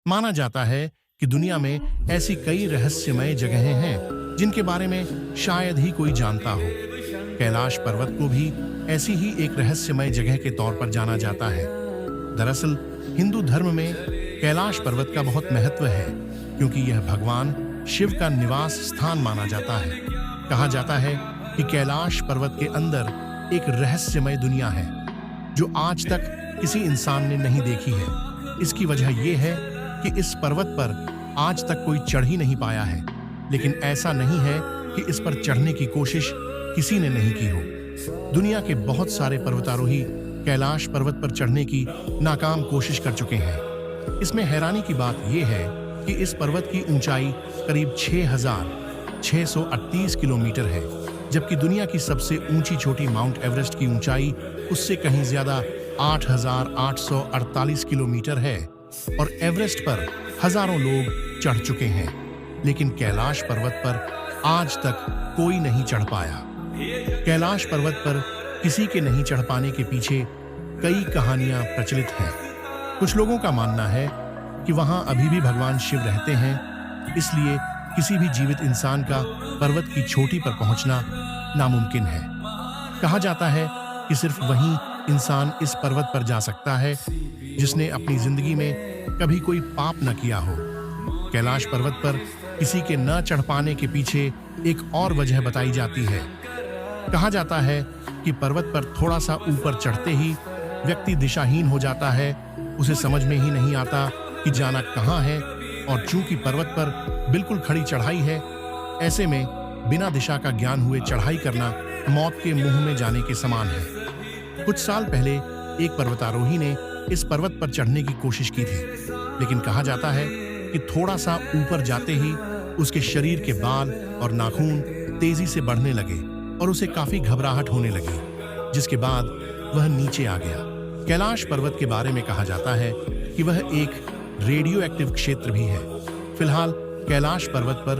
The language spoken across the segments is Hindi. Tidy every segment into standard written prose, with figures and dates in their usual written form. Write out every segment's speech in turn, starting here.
माना जाता है कि दुनिया में ऐसी कई रहस्यमय जगहें हैं जिनके बारे में शायद ही कोई जानता हो। कैलाश पर्वत को भी ऐसी ही एक रहस्यमय जगह के तौर पर जाना जाता है। दरअसल हिंदू धर्म में कैलाश पर्वत का बहुत महत्व है, क्योंकि यह भगवान शिव का निवास स्थान माना जाता है। कहा जाता है कि कैलाश पर्वत के अंदर एक रहस्यमय दुनिया है जो आज तक किसी इंसान ने नहीं देखी है। इसकी वजह यह है कि इस पर्वत पर आज तक कोई चढ़ ही नहीं पाया है, लेकिन ऐसा नहीं है कि इस पर चढ़ने की कोशिश किसी ने नहीं की हो। दुनिया के बहुत सारे पर्वतारोही कैलाश पर्वत पर चढ़ने की नाकाम कोशिश कर चुके हैं। इसमें हैरानी की बात यह है कि इस पर्वत की ऊंचाई करीब 6,638 किलोमीटर है, जबकि दुनिया की सबसे ऊंची चोटी माउंट एवरेस्ट की ऊंचाई उससे कहीं ज्यादा 8,848 किलोमीटर है और एवरेस्ट पर हजारों लोग चढ़ चुके हैं, लेकिन कैलाश पर्वत पर आज तक कोई नहीं चढ़ पाया। कैलाश पर्वत पर किसी के नहीं चढ़ पाने के पीछे कई कहानियां प्रचलित हैं। कुछ लोगों का मानना है कि वहां अभी भी भगवान शिव रहते हैं, इसलिए किसी भी जीवित इंसान का पर्वत की चोटी पर पहुंचना नामुमकिन है। कहा जाता है कि सिर्फ वही इंसान इस पर्वत पर जा सकता है जिसने अपनी जिंदगी में कभी कोई पाप न किया हो। कैलाश पर्वत पर किसी के न चढ़ पाने के पीछे एक और वजह बताई जाती है। कहा जाता है कि पर्वत पर थोड़ा सा ऊपर चढ़ते ही व्यक्ति दिशाहीन हो जाता है, उसे समझ में ही नहीं आता कि जाना कहाँ है, और चूंकि पर्वत पर बिल्कुल खड़ी चढ़ाई है, ऐसे में बिना दिशा का ज्ञान हुए चढ़ाई करना मौत के मुंह में जाने के समान है। कुछ साल पहले एक पर्वतारोही ने इस पर्वत पर चढ़ने की कोशिश की थी, लेकिन कहा जाता है कि थोड़ा सा ऊपर जाते ही उसके शरीर के बाल और नाखून तेजी से बढ़ने लगे और उसे काफी घबराहट होने लगी, जिसके बाद वह नीचे आ गया। कैलाश पर्वत के बारे में कहा जाता है कि वह एक रेडियो एक्टिव क्षेत्र भी है। फिलहाल कैलाश पर्वत पर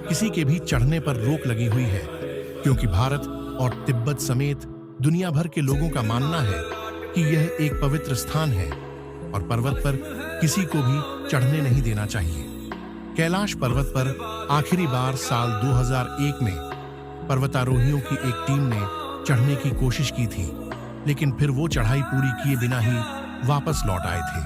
किसी के भी चढ़ने पर रोक लगी हुई है, क्योंकि भारत और तिब्बत समेत दुनिया भर के लोगों का मानना है कि यह एक पवित्र स्थान है और पर्वत पर किसी को भी चढ़ने नहीं देना चाहिए। कैलाश पर्वत पर आखिरी बार साल 2001 में पर्वतारोहियों की एक टीम ने चढ़ने की कोशिश की थी, लेकिन फिर वो चढ़ाई पूरी किए बिना ही वापस लौट आए थे।